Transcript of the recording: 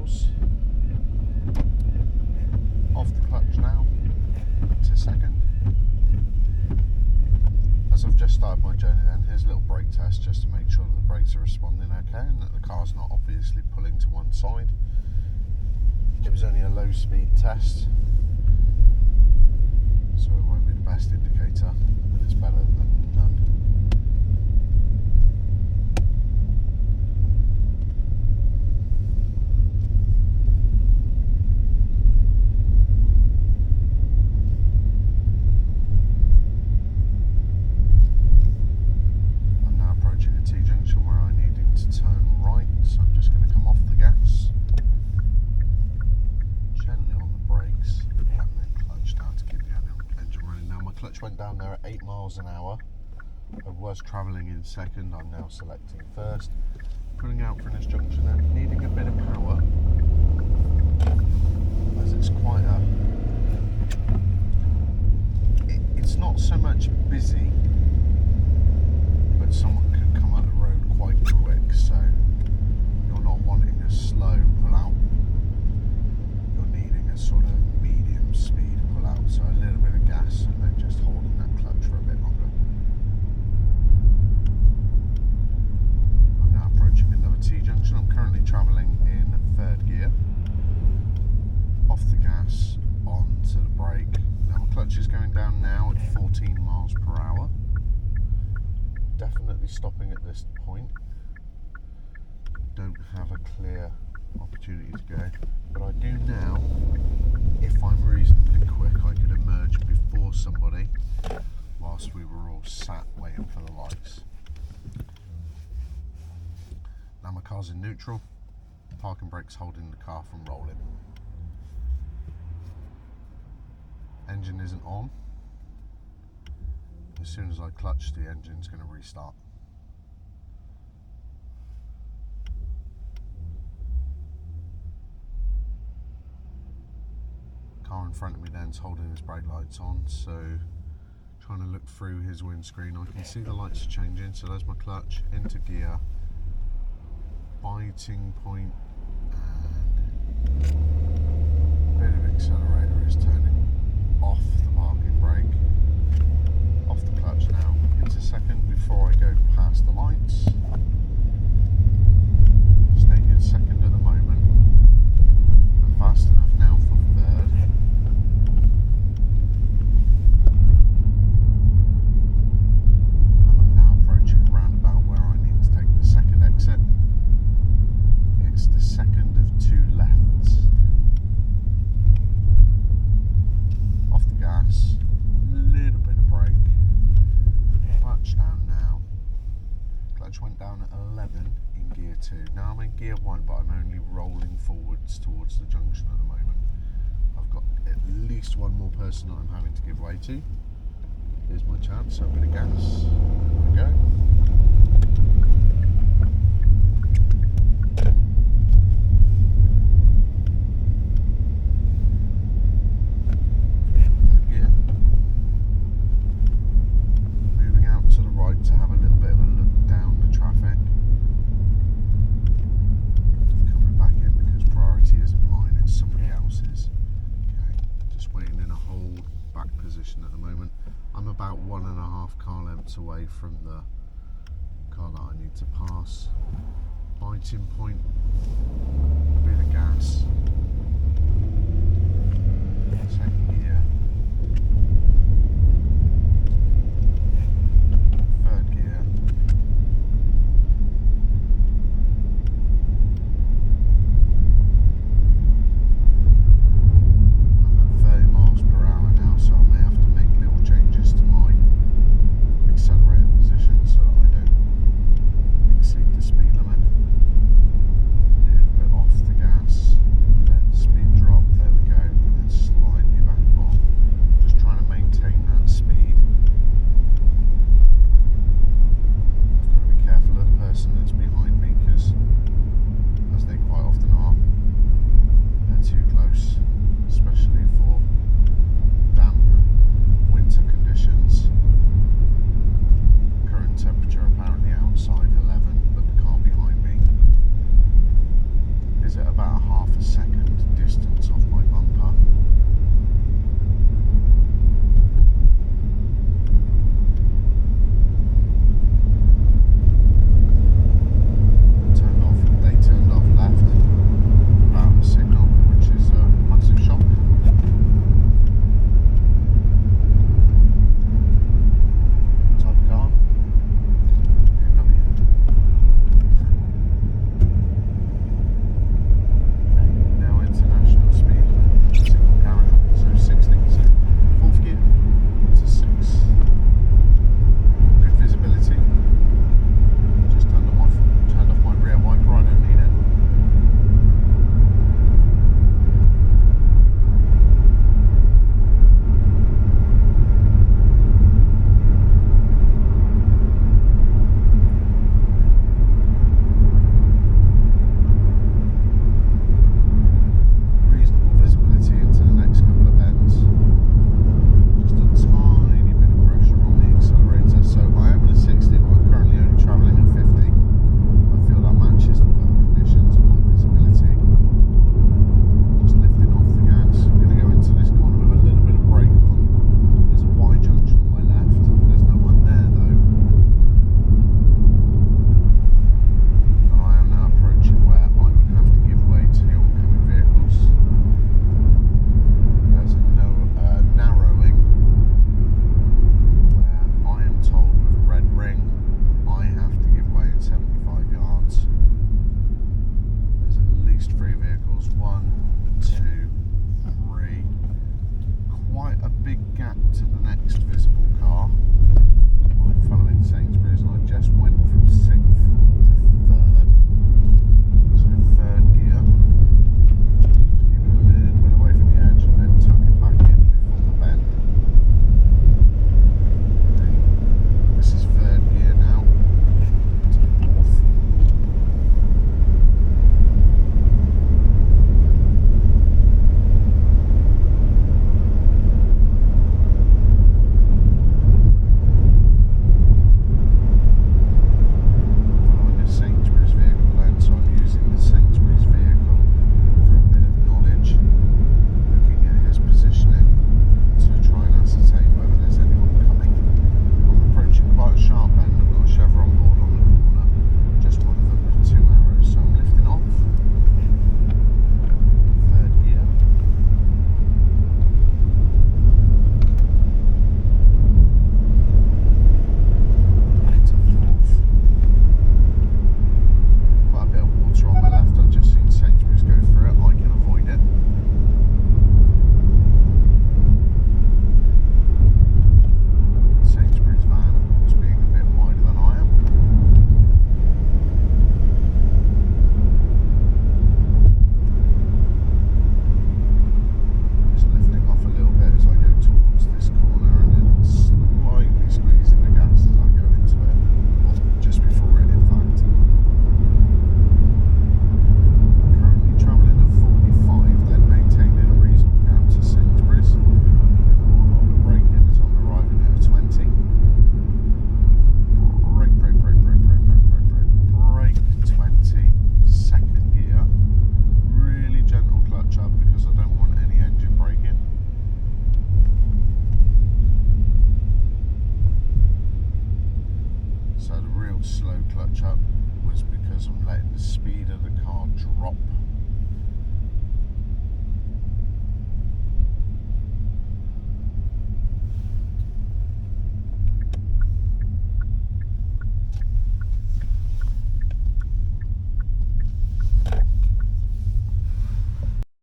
wheels. Off the clutch now, into second. As I've just started my journey then, here's a little brake test just to make sure that the brakes are responding okay and that the car's not obviously pulling to one side. It was only a low speed test, so it won't be the best indicator, but it's better than none. I'm now approaching a T-junction where I'm needing to turn right, so I'm just going to come off the gas, gently on the brakes, and then clutch down to keep the engine running. Now my clutch went down there at 8 miles an hour. I was travelling in second, I'm now selecting first. Pulling out from this junction then, needing a bit of power, as it's quite a... It's not so much busy, but someone could come up the road quite quick, so you're not wanting a slow pull out, you're needing a sort of medium speed pull out, so a little bit of gas and then just holding that clutch for a bit longer. I'm now approaching another T-junction. I'm currently travelling in third gear, off the gas, onto the brake. Now my clutch is going down now at 14 miles per hour. Definitely stopping at this point. Don't have a clear opportunity to go, but I do now. If I'm reasonably quick, I could emerge before somebody whilst we were all sat waiting for the lights. Now my car's in neutral, parking brake's holding the car from rolling. Engine isn't on. As soon as I clutch, the engine's going to restart. Car in front of me then's holding his brake lights on, so trying to look through his windscreen, I can see the lights are changing, so there's my clutch, into gear, biting point, and a bit of accelerator is turning off the parking brake, off the clutch now, into second before I go past the lights. Staying in second at the moment. I'm fast enough now for third. I'm now approaching a roundabout where I need to take the second exit. It's the second of two lefts. Off the gas, little bit of brake, clutch down now. Clutch went down at 11 in gear 2. Now I'm in gear 1, but I'm only rolling forwards towards the junction at the moment. I've got at least one more person that I'm having to give way to. Here's my chance, so a bit of gas, there we go. To have a little bit of a look down the traffic. Coming back in because priority isn't mine, it's somebody else's. Okay, just waiting in a hold back position at the moment. I'm about 1.5 car lengths away from the car that I need to pass. Biting point, a bit of gas.